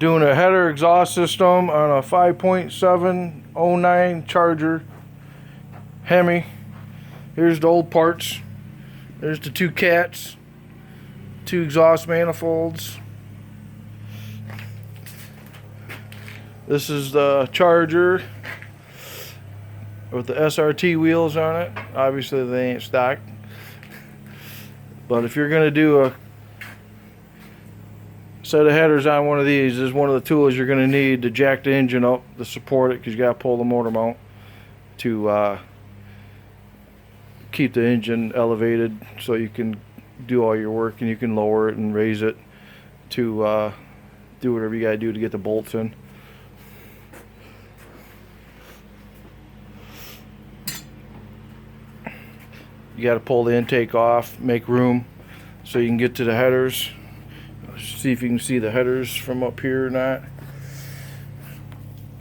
Doing a header exhaust system on a 5.709 Charger Hemi. Here's the old parts. There's the two cats, two exhaust manifolds. This is the Charger with the SRT wheels on it. Obviously they ain't stock, but if you're going to do a set of headers on one of these, is one of the tools you're going to need to jack the engine up to support it, because you got to pull the motor mount to keep the engine elevated so you can do all your work, and you can lower it and raise it to do whatever you got to do to get the bolts in. You got to pull the intake off, make room so you can get to the headers. See if you can see the headers from up here or not.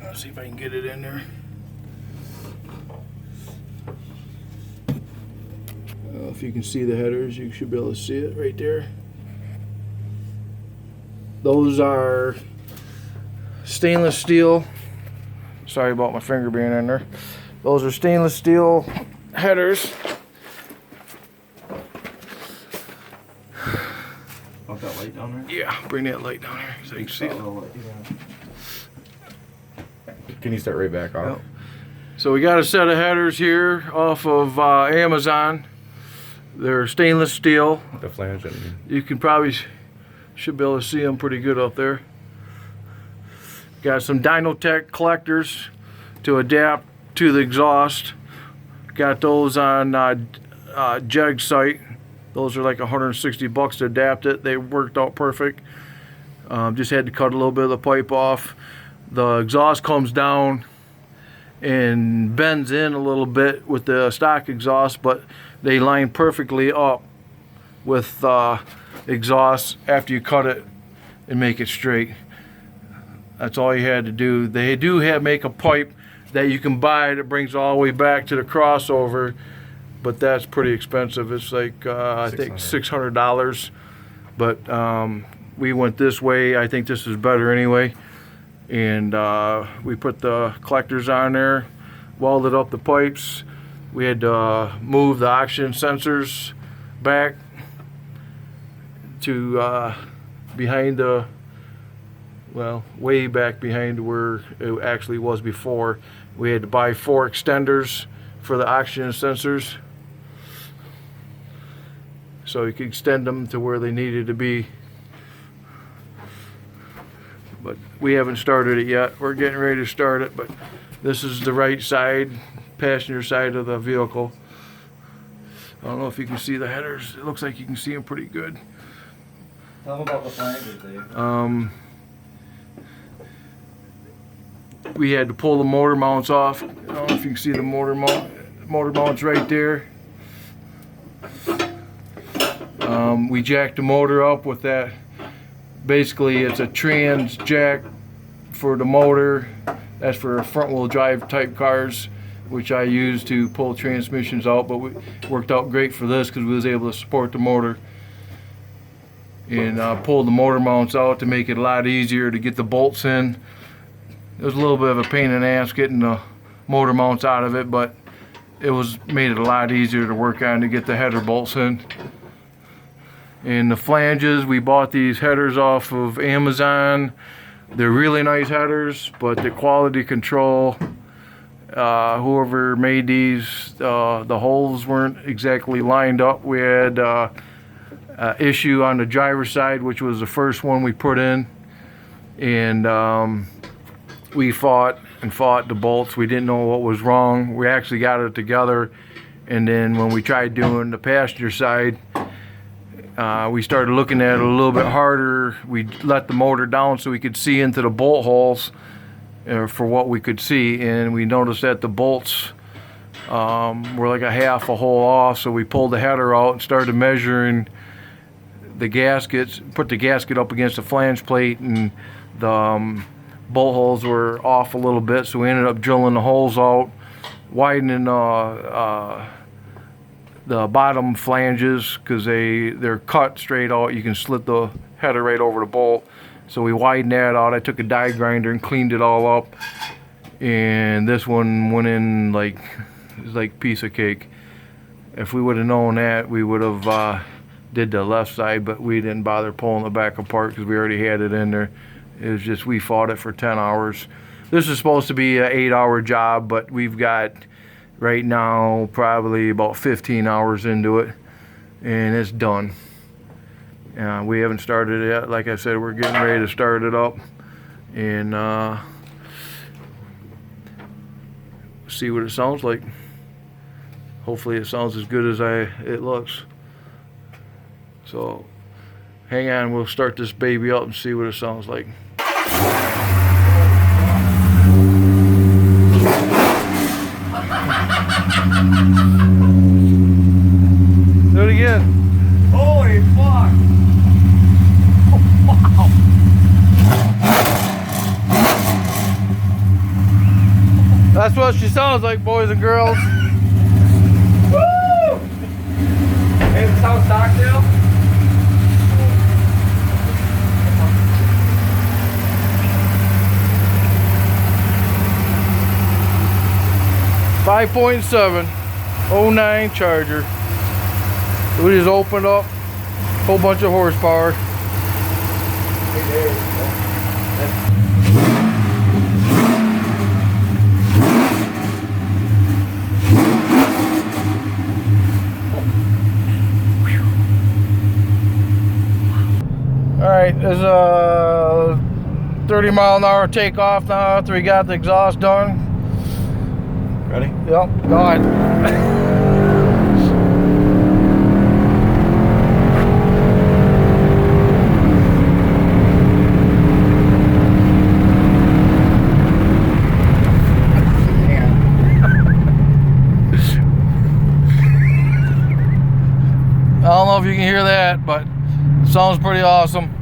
Let's see if I can get it in there. If you can see the headers, you should be able to see it right there. Those are stainless steel. Sorry about my finger being in there. Those are stainless steel headers. Want that light down there? Yeah, bring that light down here so you can see it. Can you start right back off? Yep. So we got a set of headers here off of Amazon. They're stainless steel. The flange and You can probably should be able to see them pretty good up there. Got some Dynotech collectors to adapt to the exhaust. Got those on Jeg site. Those are like $160 to adapt it. They worked out perfect. Just had to cut a little bit of the pipe off. The exhaust comes down and bends in a little bit with the stock exhaust, but they line perfectly up with exhaust after you cut it and make it straight. That's all you had to do. They do make a pipe that you can buy that brings all the way back to the crossover, but that's pretty expensive. It's like I think $600. But we went this way. I think this is better anyway. And we put the collectors on there, welded up the pipes. We had to move the oxygen sensors back to behind the, well, way back behind where it actually was before. We had to buy 4 extenders for the oxygen sensors so you could extend them to where they needed to be. But we haven't started it yet. We're getting ready to start it, but this is the right side, passenger side of the vehicle. I don't know if you can see the headers. It looks like you can see them pretty good. Tell them about the flanges, Dave. We had to pull the motor mounts off. I don't know if you can see the motor mounts right there. We jacked the motor up with that. Basically, it's a trans jack for the motor. That's for front wheel drive type cars, which I use to pull transmissions out, but it worked out great for this because we was able to support the motor. And pulled the motor mounts out to make it a lot easier to get the bolts in. It was a little bit of a pain in the ass getting the motor mounts out of it, but it made it a lot easier to work on to get the header bolts in. And the flanges, we bought these headers off of Amazon. They're really nice headers, but the quality control, whoever made these, the holes weren't exactly lined up. We had issue on the driver's side, which was the first one we put in, and we fought the bolts. We didn't know what was wrong. We actually got it together, and then when we tried doing the passenger side, we started looking at it a little bit harder. We let the motor down so we could see into the bolt holes for what we could see, and we noticed that the bolts were like a half a hole off, so we pulled the header out and started measuring the gaskets, put the gasket up against the flange plate, and the bolt holes were off a little bit, so we ended up drilling the holes out, widening the bottom flanges because they're cut straight out. You can slit the header right over the bolt. So we widened that out. I took a die grinder and cleaned it all up. And this one went in like, it was like a piece of cake. If we would have known that, we would have did the left side, but we didn't bother pulling the back apart because we already had it in there. It was just, we fought it for 10 hours. This is supposed to be an 8-hour job, but we've got right now probably about 15 hours into it, and it's done. We haven't started it yet. Like I said, we're getting ready to start it up and see what it sounds like. Hopefully it sounds as good as it looks. So hang on, we'll start this baby up and see what it sounds like. Do it again. Holy fuck! That's what she sounds like, boys and girls. Woo! Hey, this South Stockdale? 5.7 09 Charger. We just opened up, whole bunch of horsepower. All right, there's a 30-mile-an-hour takeoff now after we got the exhaust done. Ready? Yep, go ahead. I don't know if you can hear that, but it sounds pretty awesome.